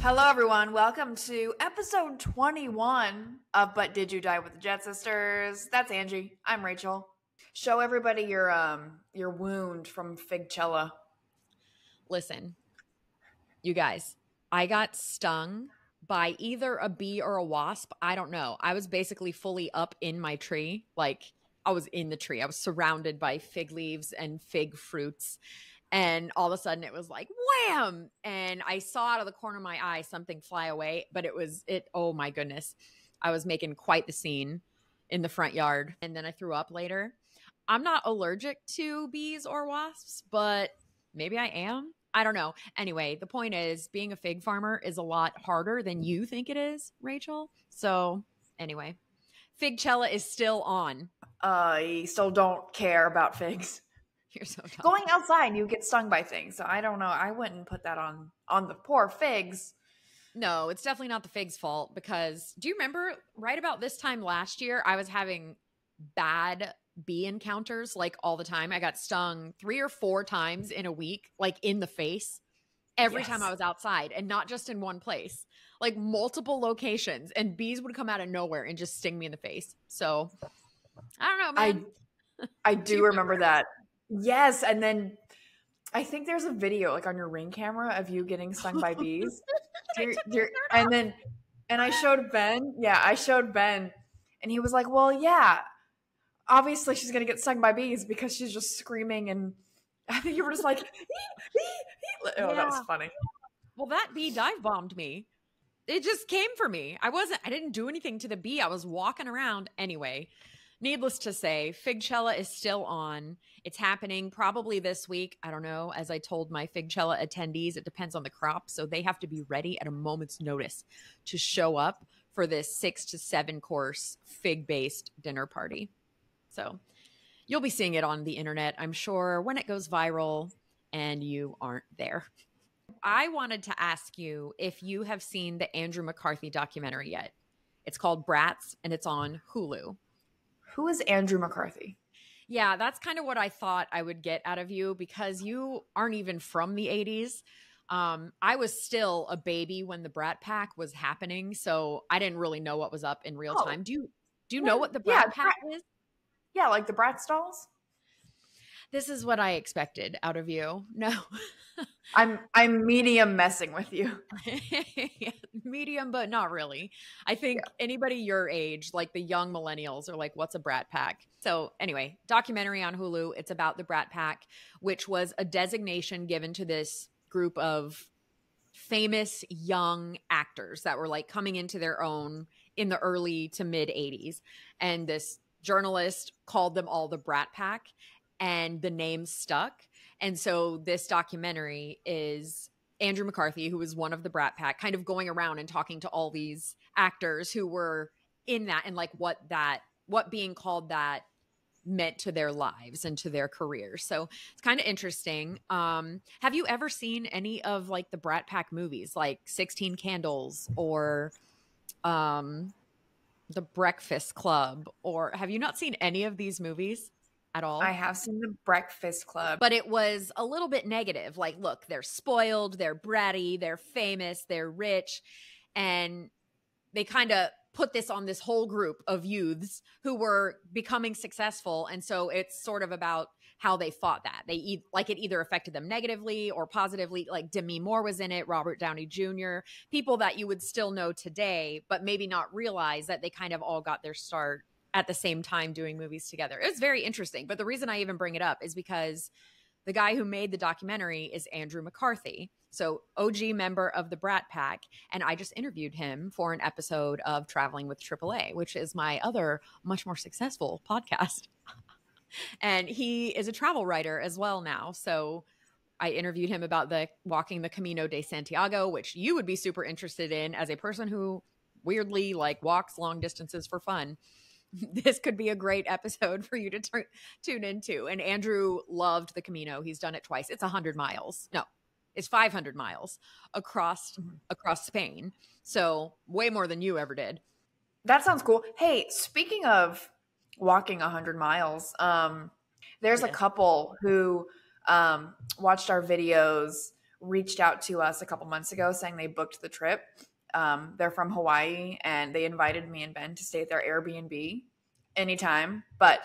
Hello, everyone. Welcome to episode 21 of But Did You Die with the Jet Sisters? That's Angie. I'm Rachel. Show everybody your wound from Figchella. Listen, you guys, I got stung by either a bee or a wasp. I don't know. I was basically fully up in my tree. Like, I was in the tree. I was surrounded by fig leaves and fig fruits. And all of a sudden it was like, wham! And I saw out of the corner of my eye something fly away, but oh my goodness. I was making quite the scene in the front yard. And then I threw up later. I'm not allergic to bees or wasps, but maybe I am. I don't know. Anyway, the point is being a fig farmer is a lot harder than you think it is, Rachel. So anyway, Figchella is still on. You still don't care about figs. You're so dumb. Going outside, you get stung by things. So I don't know. I wouldn't put that on the poor figs. No, it's definitely not the fig's fault because do you remember right about this time last year, I was having bad bee encounters like all the time. I got stung 3 or 4 times in a week, like in the face every time I was outside, and not just in one place, like multiple locations, and bees would come out of nowhere and just sting me in the face. So I don't know, man. I do remember that. Yes, and then I think there's a video like on your Ring camera of you getting stung by bees. And I showed Ben. Yeah, I showed Ben, and he was like, "Well, yeah, obviously she's gonna get stung by bees because she's just screaming." And I think you were just like, "Oh, that was funny." Well, that bee dive bombed me. It just came for me. I didn't do anything to the bee. I was walking around anyway. Needless to say, Figchella is still on. It's happening probably this week. I don't know. As I told my Figchella attendees, it depends on the crop. So they have to be ready at a moment's notice to show up for this 6 to 7 course fig-based dinner party. So you'll be seeing it on the internet, I'm sure, when it goes viral and you aren't there. I wanted to ask you if you have seen the Andrew McCarthy documentary yet. It's called Brats and it's on Hulu. Who is Andrew McCarthy? Yeah, that's kind of what I thought I would get out of you because you aren't even from the 80s. I was still a baby when the Brat Pack was happening, so I didn't really know what was up in real time. Do you know what the Brat Pack is? Yeah, like the Bratz dolls. This is what I expected out of you. No. I'm medium messing with you. Medium, but not really. I think anybody your age, like the young millennials, are like, what's a Brat Pack? So anyway, documentary on Hulu. It's about the Brat Pack, which was a designation given to this group of famous young actors that were like coming into their own in the early to mid 80s. And this journalist called them all the Brat Pack, and the name stuck. And so this documentary is Andrew McCarthy, who was one of the Brat Pack, kind of going around and talking to all these actors who were in that and like what being called that meant to their lives and to their careers. So it's kind of interesting. Have you ever seen any of like the Brat Pack movies, like 16 Candles or The Breakfast Club? Or have you not seen any of these movies at all? I have seen The Breakfast Club. But it was a little bit negative. Like, look, they're spoiled, they're bratty, they're famous, they're rich. And they kind of put this on this whole group of youths who were becoming successful. And so it's sort of about how they fought that. It either affected them negatively or positively. Like Demi Moore was in it, Robert Downey Jr., people that you would still know today, but maybe not realize that they kind of all got their start at the same time doing movies together. It was very interesting. But the reason I even bring it up is because the guy who made the documentary is Andrew McCarthy. So OG member of the Brat Pack. And I just interviewed him for an episode of Traveling with AAA, which is my other much more successful podcast. And he is a travel writer as well now. So I interviewed him about walking the Camino de Santiago, which you would be super interested in as a person who weirdly like walks long distances for fun. This could be a great episode for you to tune into. And Andrew loved the Camino. He's done it twice. It's 100 miles. No, it's 500 miles across Spain. So way more than you ever did. That sounds cool. Hey, speaking of walking 100 miles, there's a couple who watched our videos reached out to us a couple months ago saying they booked the trip. They're from Hawaii, and they invited me and Ben to stay at their Airbnb anytime. But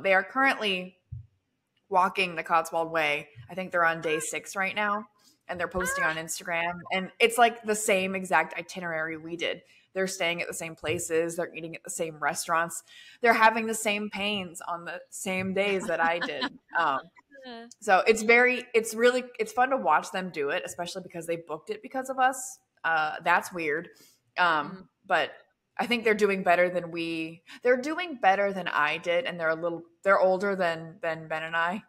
they are currently walking the Cotswold Way. I think they're on day 6 right now, and they're posting on Instagram. And it's like the same exact itinerary we did. They're staying at the same places. They're eating at the same restaurants. They're having the same pains on the same days that I did. So it's fun to watch them do it, especially because they booked it because of us. That's weird. But I think they're doing better than they're doing better than I did. And they're older than Ben and I.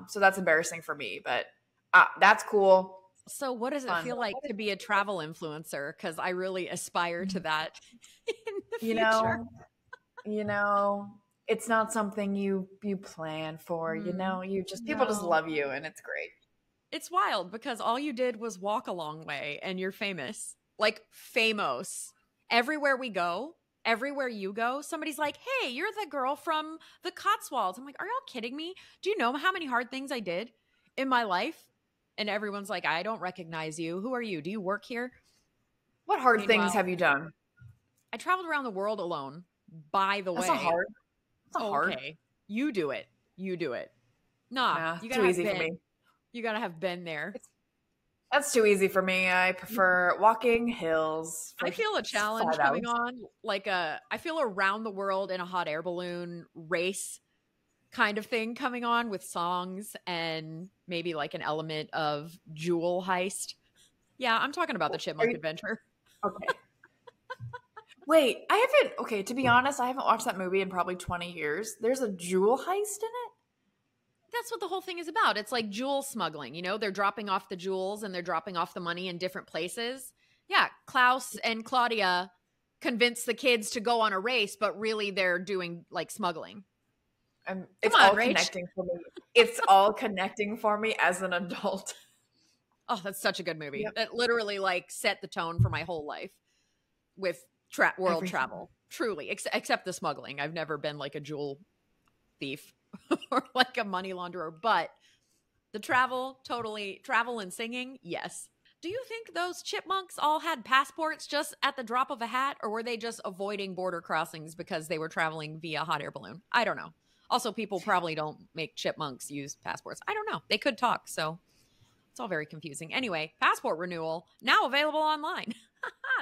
So that's embarrassing for me, but that's cool. So what does it feel like to be a travel influencer? Because I really aspire to that in the future. You know, it's not something you plan for, people just love you, and it's great. It's wild because all you did was walk a long way and you're famous. Like famous. Everywhere we go, everywhere you go, somebody's like, hey, you're the girl from the Cotswolds. I'm like, are y'all kidding me? Do you know how many hard things I did in my life? And everyone's like, I don't recognize you. Who are you? Do you work here? What hard things have you done? I traveled around the world alone, by the way. That's not hard. That's not hard. Okay. You do it. Nah, you gotta too easy for me. You gotta have been there. That's too easy for me. I prefer walking hills. I feel a challenge coming on. I feel around the world in a hot air balloon race kind of thing coming on with songs and maybe like an element of jewel heist. Yeah, I'm talking about the Chipmunk Adventure. Okay. Wait, to be honest, I haven't watched that movie in probably 20 years. There's a jewel heist in it? That's what the whole thing is about. It's like jewel smuggling. They're dropping off the jewels and they're dropping off the money in different places. Yeah, Klaus and Claudia convince the kids to go on a race, but really they're doing like smuggling. It's all connecting for me. It's all connecting for me as an adult. Oh, that's such a good movie. Yep. That literally like set the tone for my whole life with world travel. Truly, except the smuggling. I've never been like a jewel thief or like a money launderer, but the travel and singing, yes. Do you think those chipmunks all had passports just at the drop of a hat, or were they just avoiding border crossings because they were traveling via hot air balloon? I don't know. Also, people probably don't make chipmunks use passports. I don't know. They could talk, so it's all very confusing. Anyway, passport renewal now available online.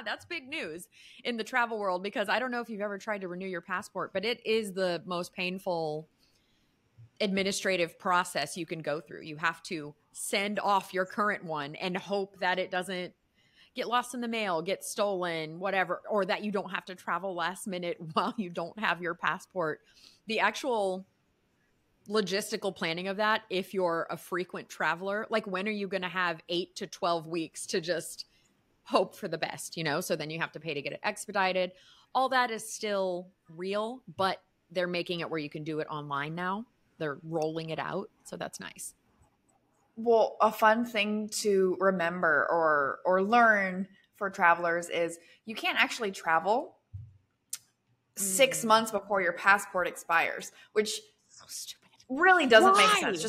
That's big news in the travel world, because I don't know if you've ever tried to renew your passport, but it is the most painful administrative process you can go through. You have to send off your current one and hope that it doesn't get lost in the mail, get stolen, whatever, or that you don't have to travel last minute while you don't have your passport. The actual logistical planning of that, if you're a frequent traveler, like when are you going to have 8 to 12 weeks to just hope for the best, So then you have to pay to get it expedited. All that is still real, but they're making it where you can do it online now. They're rolling it out. So that's nice. Well, a fun thing to remember or learn for travelers is you can't actually travel 6 months before your passport expires, which so stupid. Really doesn't make sense.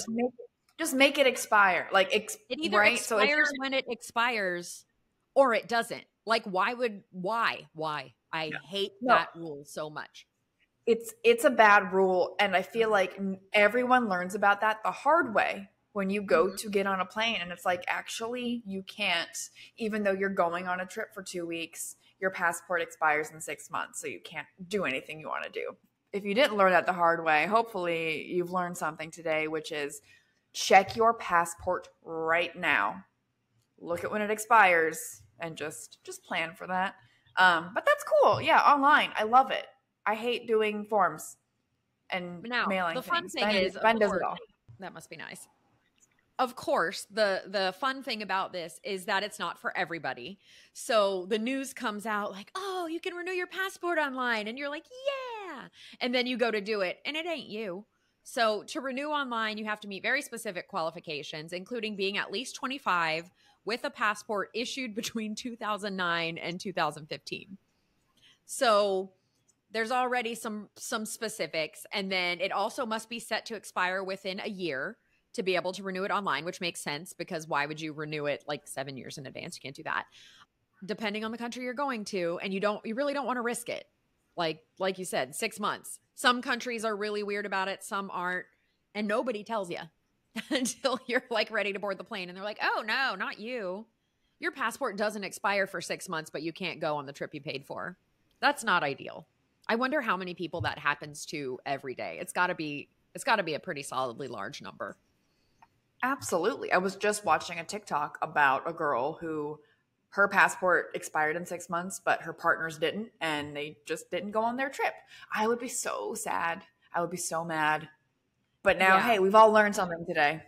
Just make it expire. Like it either expires when it expires or it doesn't. Like why? I hate that rule so much. It's a bad rule, and I feel like everyone learns about that the hard way when you go to get on a plane, and it's like, actually you can't, even though you're going on a trip for 2 weeks, your passport expires in 6 months, so you can't do anything you want to do. If you didn't learn that the hard way, hopefully you've learned something today, which is check your passport right now. Look at when it expires and just plan for that. But that's cool. Yeah, online. I love it. I hate doing forms and mailing the fun things. Thing is, Ben does it all. That must be nice. Of course, the fun thing about this is that it's not for everybody. So the news comes out like, oh, you can renew your passport online. And you're like, yeah. And then you go to do it and it ain't you. So to renew online, you have to meet very specific qualifications, including being at least 25 with a passport issued between 2009 and 2015. So there's already some specifics. And then it also must be set to expire within a year to be able to renew it online, which makes sense because why would you renew it like 7 years in advance? You can't do that. Depending on the country you're going to, and you really don't want to risk it. Like you said, 6 months. Some countries are really weird about it, some aren't, and nobody tells you until you're like ready to board the plane and they're like, "Oh no, not you. Your passport doesn't expire for 6 months, but you can't go on the trip you paid for." That's not ideal. I wonder how many people that happens to every day. It's got to be a pretty solidly large number. Absolutely. I was just watching a TikTok about a girl who her passport expired in 6 months, but her partners didn't, and they just didn't go on their trip. I would be so sad. I would be so mad. But now, hey, we've all learned something today.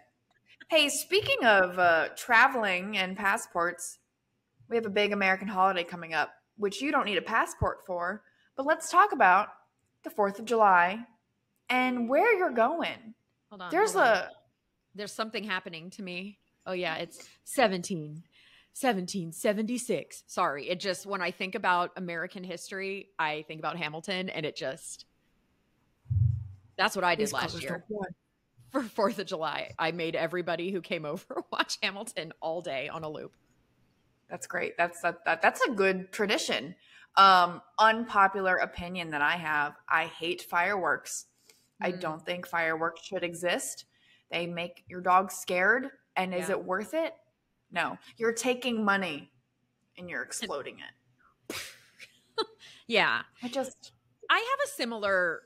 Hey, speaking of traveling and passports, we have a big American holiday coming up, which you don't need a passport for. But let's talk about the 4th of July and where you're going. Hold on. There's something happening to me. Oh, yeah, it's 1776. Sorry. It just, when I think about American history, I think about Hamilton, and that's what I did last year for 4th of July. I made everybody who came over watch Hamilton all day on a loop. That's great. That's a good tradition. Unpopular opinion that I have. I hate fireworks. I don't think fireworks should exist. They make your dog scared. And is it worth it? No. You're taking money and you're exploding it. Yeah. I have a similar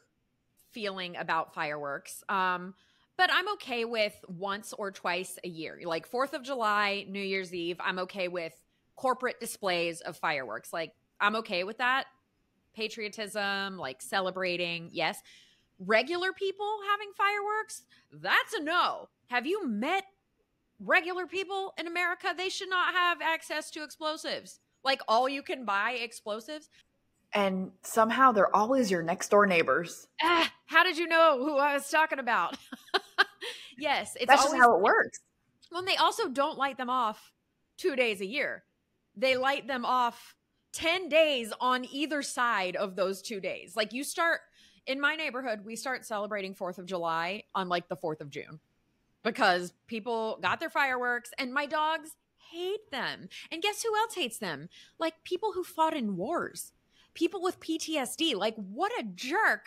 feeling about fireworks. But I'm okay with once or twice a year. Like 4th of July, New Year's Eve, I'm okay with corporate displays of fireworks. Like, I'm okay with that. Patriotism, like celebrating, yes. Regular people having fireworks, that's a no. Have you met regular people in America? They should not have access to explosives. Like, all you can buy explosives. And somehow they're always your next door neighbors. How did you know who I was talking about? Yes. That's just how it works. Well, and they also don't light them off 2 days a year. They light them off 10 days on either side of those 2 days. Like, you start, in my neighborhood, we start celebrating 4th of July on like the 4th of June because people got their fireworks and my dogs hate them. And guess who else hates them? Like, people who fought in wars. People with PTSD. Like, what a jerk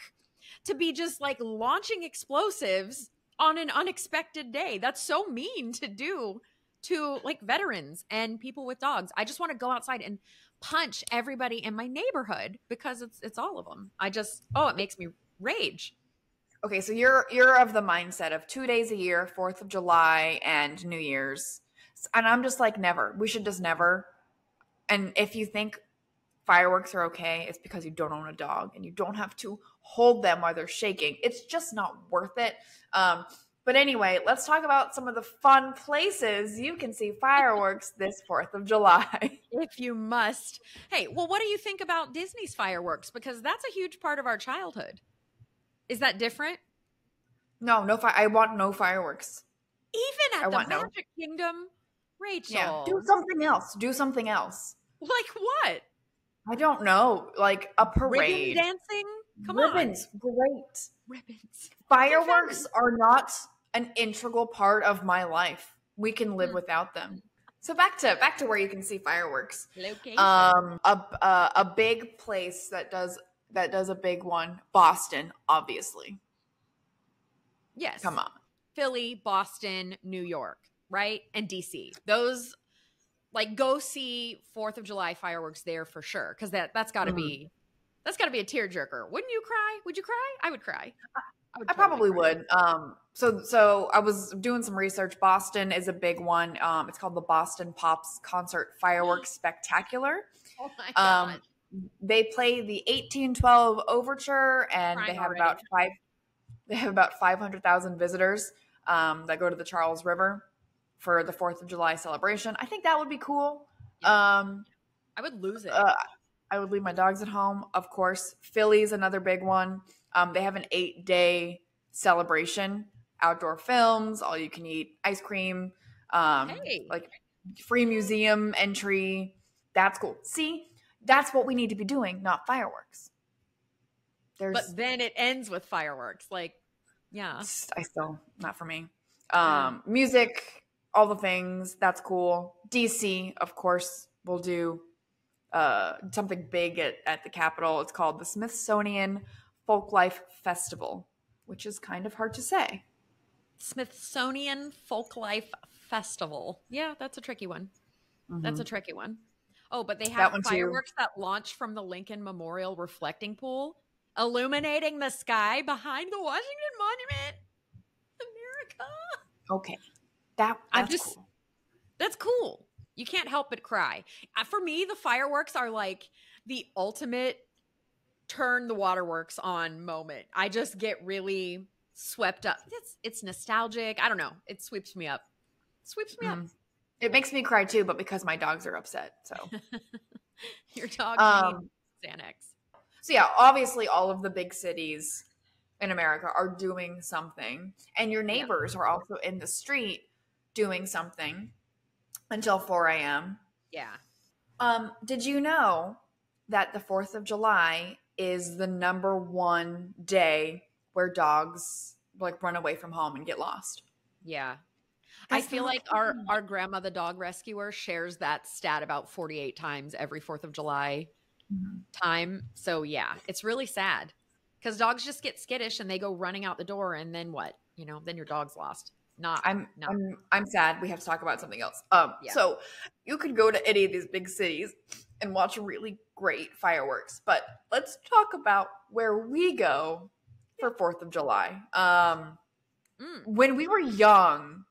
to be just like launching explosives on an unexpected day. That's so mean to do to like veterans and people with dogs. I just want to go outside and punch everybody in my neighborhood because it's all of them. It makes me rage. Okay, so you're of the mindset of 2 days a year, 4th of July and New Year's. And I'm just like, never. We should just never. And if you think fireworks are okay, it's because you don't own a dog and you don't have to hold them while they're shaking. It's just not worth it. But anyway, let's talk about some of the fun places you can see fireworks this 4th of July. If you must. Hey, well, what do you think about Disney's fireworks? Because that's a huge part of our childhood. Is that different? No, I want no fireworks. Even at the Magic Kingdom? Rachel. Yeah, do something else. Like what? I don't know. Like a parade. Ribbon dancing? Come Ribbons, on. Great. Ribbons. Fireworks are not an integral part of my life. We can live without them. So back to where you can see fireworks. Location. A big place that does a big one. Boston, obviously. Yes. Come on. Philly, Boston, New York, right? And DC. Those, like, go see 4th of July fireworks there for sure. Because that's got to be a tearjerker. Wouldn't you cry? Would you cry? I would cry. I probably would. So I was doing some research. Boston is a big one. It's called the Boston Pops Concert Fireworks Spectacular. Oh my God. They play the 1812 Overture, and they have about 500,000 visitors that go to the Charles River for the 4th of July celebration. I think that would be cool. I would lose it. I would leave my dogs at home, of course. Philly's another big one. They have an 8-day celebration, outdoor films, all you can eat ice cream, like free museum entry. That's cool. See, that's what we need to be doing, not fireworks. But then it ends with fireworks. Like, yeah. Not for me. Music, all the things. That's cool. DC, of course, will do something big at the Capitol. It's called the Smithsonian Folklife Festival, which is kind of hard to say. Smithsonian Folklife Festival. Yeah, that's a tricky one. That's a tricky one. Oh, but they have fireworks that launch from the Lincoln Memorial reflecting pool, illuminating the sky behind the Washington Monument. America. Okay. That's cool. That's cool. You can't help but cry. For me, the fireworks are like the ultimate turn the waterworks on moment. I just get really swept up. It's nostalgic. I don't know. It sweeps me up. It makes me cry too, but because my dogs are upset. So your dogs need Xanax. So yeah, obviously all of the big cities in America are doing something, and your neighbors are also in the street doing something until 4 a.m. Yeah. Did you know that the 4th of July is the number one day where dogs like run away from home and get lost? Yeah. I feel like our grandma, the dog rescuer, shares that stat about 48 times every 4th of July time. So yeah, it's really sad because dogs just get skittish and they go running out the door, and then what? Then your dog's lost. I'm sad. We have to talk about something else. So you could go to any of these big cities and watch really great fireworks, but let's talk about where we go for 4th of July. When we were young,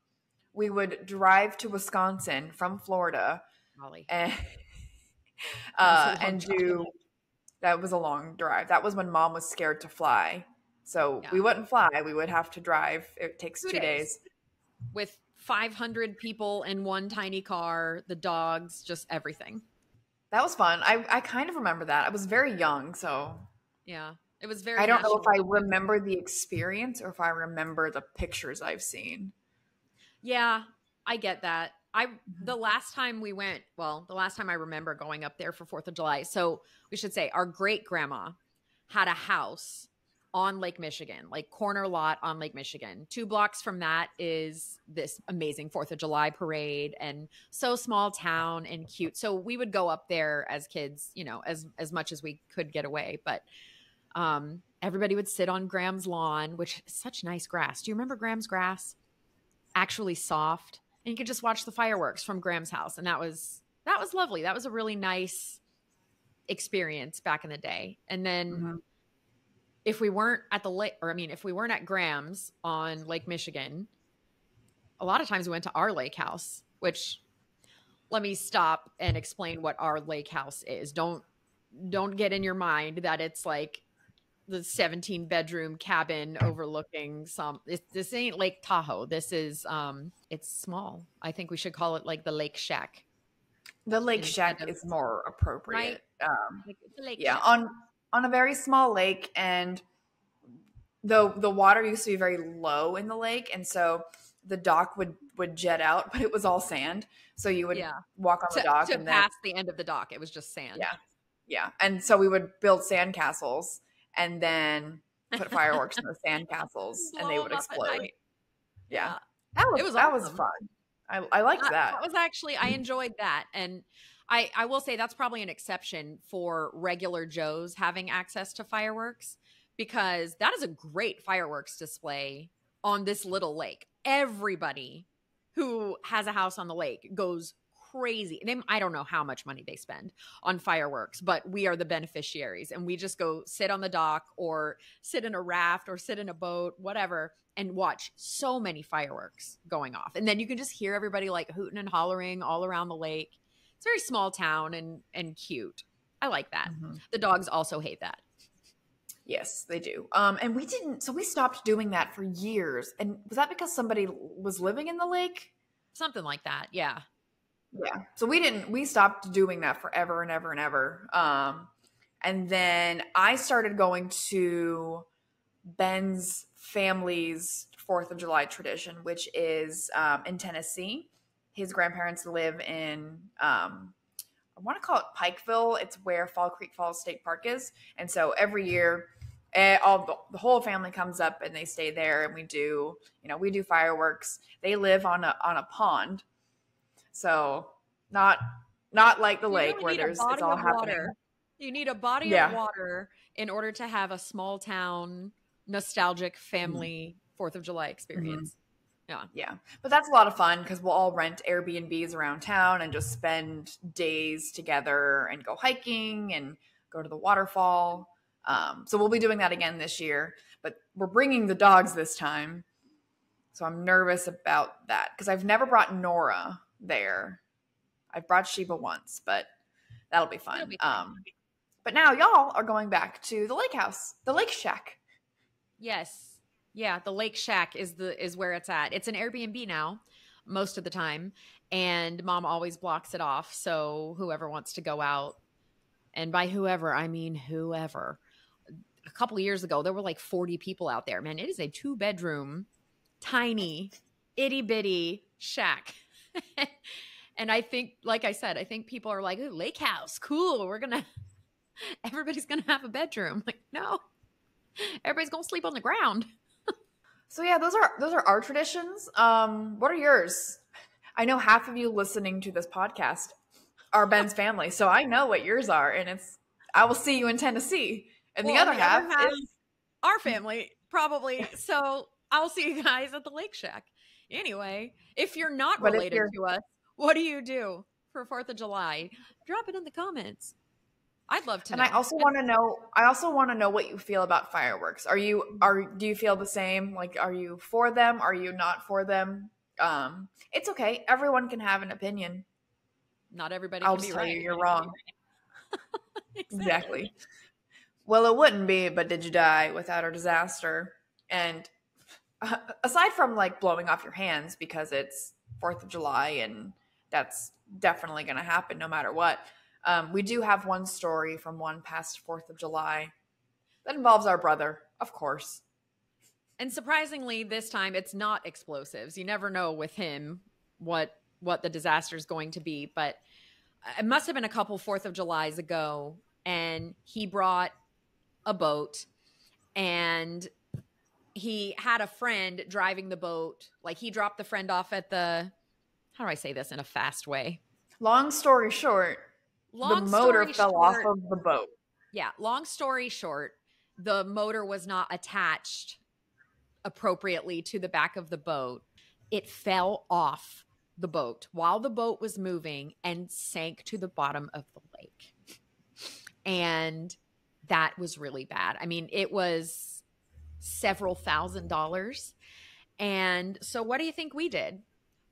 we would drive to Wisconsin from Florida and do. That was a long drive. That was when Mom was scared to fly. So we wouldn't fly. We would have to drive. It takes 2 days. With 500 people in one tiny car, the dogs, just everything. That was fun. I kind of remember that. I was very young, so. Yeah. It was very I don't know if I remember the experience or if I remember the pictures I've seen. Yeah, I get that. The last time I remember going up there for 4th of July. So we should say our great grandma had a house on Lake Michigan, like corner lot on Lake Michigan. 2 blocks from that is this amazing 4th of July parade, and so small town and cute. So we would go up there as kids, as much as we could get away. But everybody would sit on Graham's lawn, which is such nice grass. Do you remember Graham's grass? Actually soft. And you could just watch the fireworks from Graham's house. And that was lovely. That was a really nice experience back in the day. And then if we weren't at the lake, if we weren't at Graham's on Lake Michigan, a lot of times we went to our lake house, which let me stop and explain what our lake house is. Don't get in your mind that it's like the 17-bedroom cabin overlooking this ain't Lake Tahoe. This is, it's small. I think we should call it like the Lake Shack. The Lake Shack is more appropriate. Right? Shack. On a very small lake, and the water used to be very low in the lake, and so the dock would jet out, but it was all sand. So you would walk on the dock to pass the end of the dock. It was just sand. Yeah. And so we would build sand castles and then put fireworks in the sand castles and they would explode. Yeah. That was fun. I liked that. That was actually, I enjoyed that. And I will say that's probably an exception for regular Joes having access to fireworks, because that is a great fireworks display on this little lake. Everybody who has a house on the lake goes crazy. I don't know how much money they spend on fireworks, but we are the beneficiaries, and we just go sit on the dock or sit in a raft or sit in a boat, whatever, and watch so many fireworks going off. And then you can just hear everybody like hooting and hollering all around the lake. It's a very small town and cute. I like that. The dogs also hate that. Yes, they do. And we stopped doing that for years. And was that because somebody was living in the lake? Something like that. Yeah. Yeah. So we stopped doing that forever and ever and ever. And then I started going to Ben's family's 4th of July tradition, which is in Tennessee. His grandparents live in, I want to call it Pikeville. It's where Fall Creek Falls State Park is. And so every year, the whole family comes up and they stay there, and we do fireworks. They live on a pond, so not like the You lake really where need a it's body all of happening. water. You need a body of Yeah. water in order to have a small town, nostalgic family 4th of July experience. Yeah. But that's a lot of fun because we'll all rent Airbnbs around town and just spend days together and go hiking and go to the waterfall. So we'll be doing that again this year, but we're bringing the dogs this time. So I'm nervous about that because I've never brought Nora there. I've brought Sheba once, but that'll be fun. But now y'all are going back to the lake house, the lake shack. Yes. Yeah, the Lake Shack is where it's at. It's an Airbnb now most of the time, and Mom always blocks it off, so whoever wants to go out, and by whoever, I mean whoever. A couple of years ago, there were like 40 people out there. Man, it is a 2-bedroom, tiny, itty-bitty shack. And I think, like I said, I think people are like, ooh, lake house, cool. Everybody's going to have a bedroom. Like, no, everybody's going to sleep on the ground. So yeah, those are our traditions. What are yours? I know half of you listening to this podcast are Ben's family, so I know what yours are, and I will see you in Tennessee. And the other half is our family, probably. So I'll see you guys at the Lake Shack. Anyway, if you're not related to us, what do you do for 4th of July? Drop it in the comments. I'd love to know. And I also want to know what you feel about fireworks. Do you feel the same? Like, are you for them? Are you not for them? It's okay. Everyone can have an opinion. Not everybody I'll can be just tell right. you you're wrong. Exactly. Well, it wouldn't be, but did you die without a disaster? And aside from like blowing off your hands because it's 4th of July and that's definitely going to happen no matter what. We do have one story from one past 4th of July that involves our brother, of course. And surprisingly, this time it's not explosives. You never know with him what the disaster is going to be. But it must have been a couple 4th of Julys ago, and he brought a boat, and he had a friend driving the boat. Like, he dropped the friend off at the, how do I say this in a fast way? Long story short, the motor fell off of the boat. Yeah. Long story short, the motor was not attached appropriately to the back of the boat. It fell off the boat while the boat was moving and sank to the bottom of the lake. And that was really bad. I mean, it was several $1,000s. And so what do you think we did?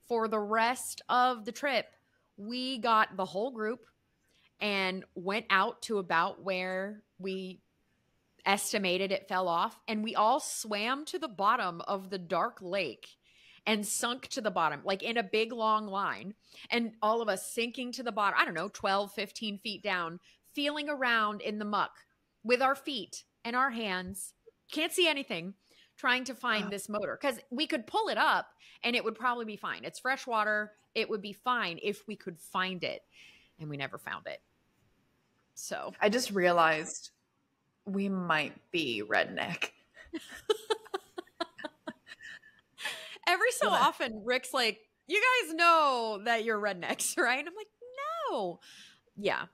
For the rest of the trip, we got the whole group and went out to about where we estimated it fell off. And we all swam to the bottom of the dark lake and sunk to the bottom, like in a big long line. And all of us sinking to the bottom, I don't know, 12, 15 feet down, feeling around in the muck with our feet and our hands. Can't see anything, trying to find this motor. Because we could pull it up and it would probably be fine. It's fresh water. It would be fine if we could find it. And we never found it. So I just realized we might be redneck. Every so often, Rick's like, you guys know that you're rednecks, right? And I'm like, no. Yeah.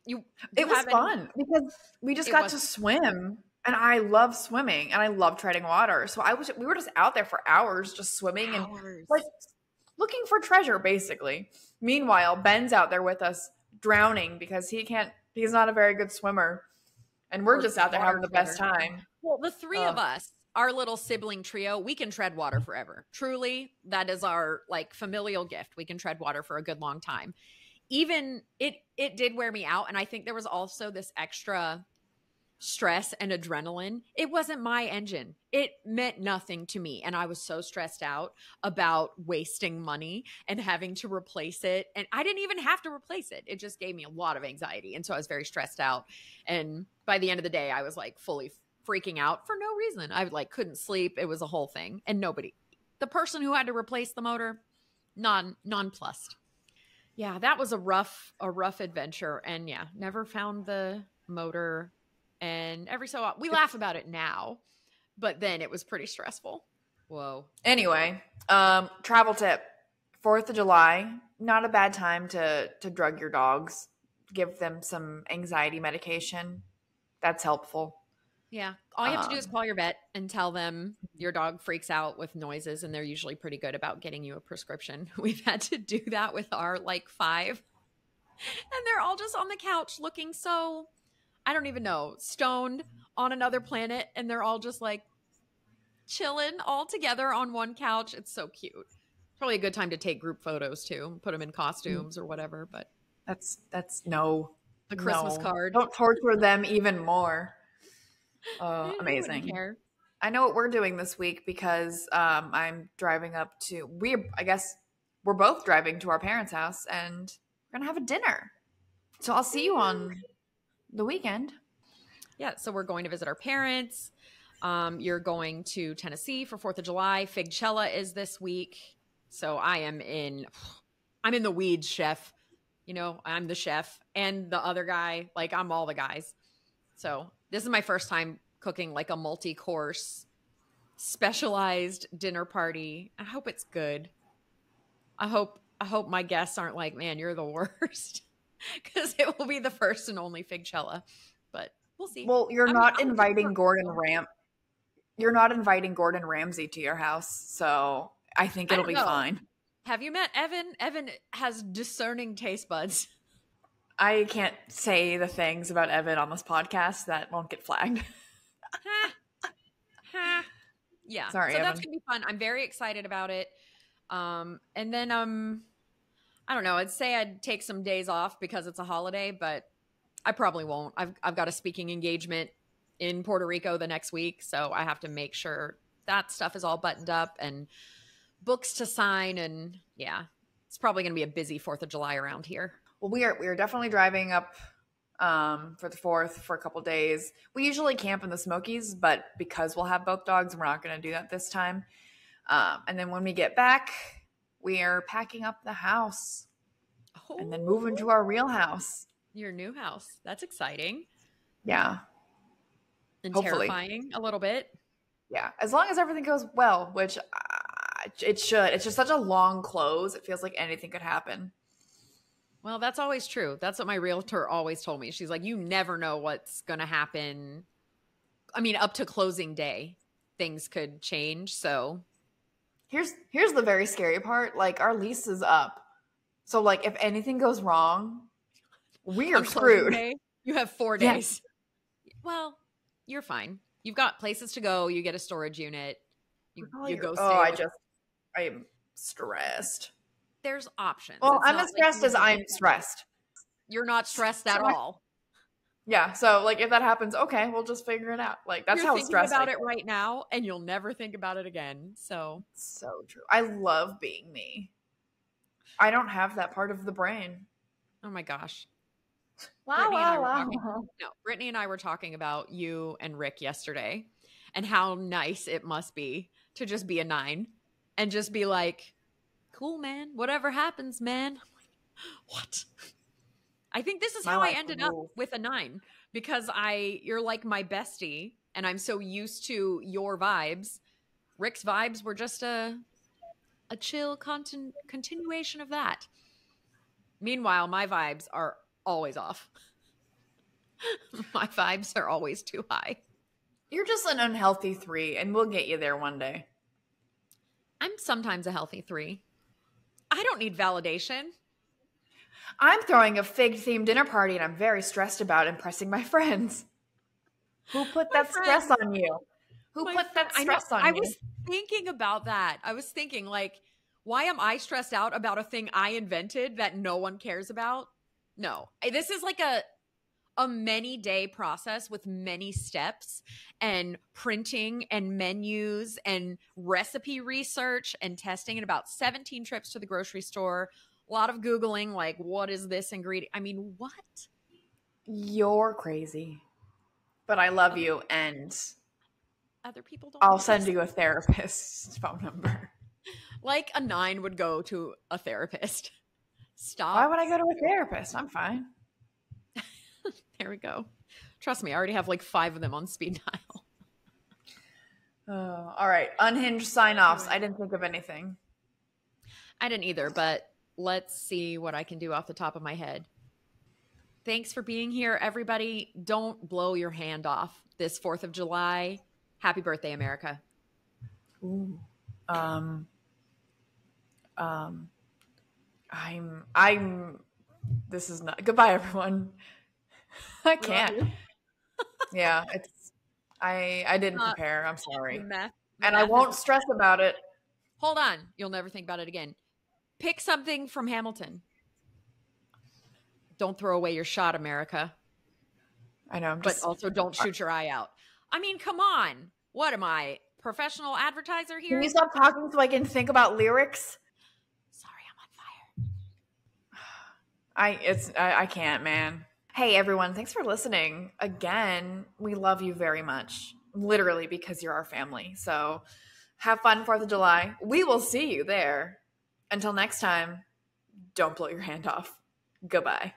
It was fun because we just got to swim, and I love swimming and I love treading water. So we were just out there for hours just swimming and like looking for treasure, basically. Meanwhile, Ben's out there with us drowning because he's not a very good swimmer. And we're just out there having the best time. Well, the three of us, our little sibling trio, we can tread water forever. Truly, that is our like familial gift. We can tread water for a good long time. Even it did wear me out. And I think there was also this extra stress and adrenaline. It wasn't my engine. It meant nothing to me. And I was so stressed out about wasting money and having to replace it. And I didn't even have to replace it. It just gave me a lot of anxiety. And so I was very stressed out. And by the end of the day, I was like fully freaking out for no reason. I like couldn't sleep. It was a whole thing. And the person who had to replace the motor, nonplussed. Yeah, that was a rough adventure. And yeah, never found the motor And every so often, we laugh about it now, but then it was pretty stressful. Whoa. Anyway, travel tip. 4th of July, not a bad time to drug your dogs. Give them some anxiety medication. That's helpful. Yeah. All you have to do is call your vet and tell them your dog freaks out with noises, and they're usually pretty good about getting you a prescription. We've had to do that with our 5, and they're all just on the couch looking so, I don't even know, stoned on another planet, and they're all just chilling all together on one couch. It's so cute. Probably a good time to take group photos too. Put them in costumes or whatever, but that's no. The Christmas card. Don't torture them even more. Amazing. I know what we're doing this week because I'm driving up to I guess we're both driving to our parents' house and we're gonna have a dinner. So I'll see you on the weekend. Yeah, so we're going to visit our parents. You're going to Tennessee for 4th of July. Figchella is this week. So I'm in the weeds, chef. I'm the chef and the other guy. I'm all the guys. So this is my first time cooking a multi-course specialized dinner party. I hope it's good. I hope my guests aren't man, you're the worst. Because it will be the first and only Figchella. But we'll see. Well, you're not inviting Gordon Ramsay to your house, so I think it'll be fine. Have you met Evan? Evan has discerning taste buds. I can't say the things about Evan on this podcast that won't get flagged. Yeah. Sorry, so Evan. That's going to be fun. I'm very excited about it. And then, I don't know. I'd say I'd take some days off because it's a holiday, but I probably won't. I've got a speaking engagement in Puerto Rico the next week, so I have to make sure that stuff is all buttoned up and books to sign, and yeah, it's probably going to be a busy 4th of July around here. Well, we are definitely driving up for the 4th for a couple days. We usually camp in the Smokies, but because we'll have both dogs, we're not going to do that this time. And then when we get back, we are packing up the house and then moving to our real house. Your new house. That's exciting. Yeah. And hopefully. Terrifying a little bit. Yeah. As long as everything goes well, which it should. It's just such a long close. It feels like anything could happen. Well, that's always true. That's what my realtor always told me. She's like, you never know what's going to happen. I mean, up to closing day, things could change. So here's the very scary part. Our lease is up. So if anything goes wrong, we are screwed. Day, you have 4 days. Yeah. Well, you're fine. You've got places to go. You get a storage unit. You go stay. I am stressed. There's options. Well, I'm as stressed as I'm stressed. You're not stressed at all. Yeah. So if that happens, okay, we'll just figure it out. That's how stressed about it right now, and you'll never think about it again. So true. I love being me. I don't have that part of the brain. Oh my gosh. Wow. Brittany and I were talking about you and Rick yesterday and how nice it must be to just be a 9 and just be cool, man. Whatever happens, man. I'm like, what? I think this is how I ended up with a 9 because you're my bestie and I'm so used to your vibes. Rick's vibes were just a chill continuation of that. Meanwhile, my vibes are always off. My vibes are always too high. You're just an unhealthy 3, and we'll get you there one day. I'm sometimes a healthy 3. I don't need validation. I'm throwing a fig-themed dinner party, and I'm very stressed about impressing my friends. Who put that stress on you? Who put that stress on you? I was thinking about that. I was thinking, why am I stressed out about a thing I invented that no one cares about? No. This is a many-day process with many steps and printing and menus and recipe research and testing and about 17 trips to the grocery store. A lot of Googling, what is this ingredient? I mean, what? You're crazy. But I love you, and other people don't. I'll send you a therapist's phone number. A 9 would go to a therapist. Stop. Why would I go to a therapist? I'm fine. There we go. Trust me, I already have like 5 of them on speed dial. All right. Unhinged sign-offs. I didn't think of anything. I didn't either, but let's see what I can do off the top of my head. Thanks for being here, everybody. Don't blow your hand off this 4th of July. Happy birthday, America. Ooh. This is not, goodbye, everyone. I can't. Yeah, I didn't prepare. I'm sorry. And I won't stress about it. Hold on. You'll never think about it again. Pick something from Hamilton. Don't throw away your shot, America. I know. But also don't shoot your eye out. I mean, come on. What am I? Professional advertiser here? Can you stop talking so I can think about lyrics? Sorry, I'm on fire. I can't, man. Hey, everyone. Thanks for listening. Again, we love you very much. Literally, because you're our family. So have fun 4th of July. We will see you there. Until next time, don't blow your hand off. Goodbye.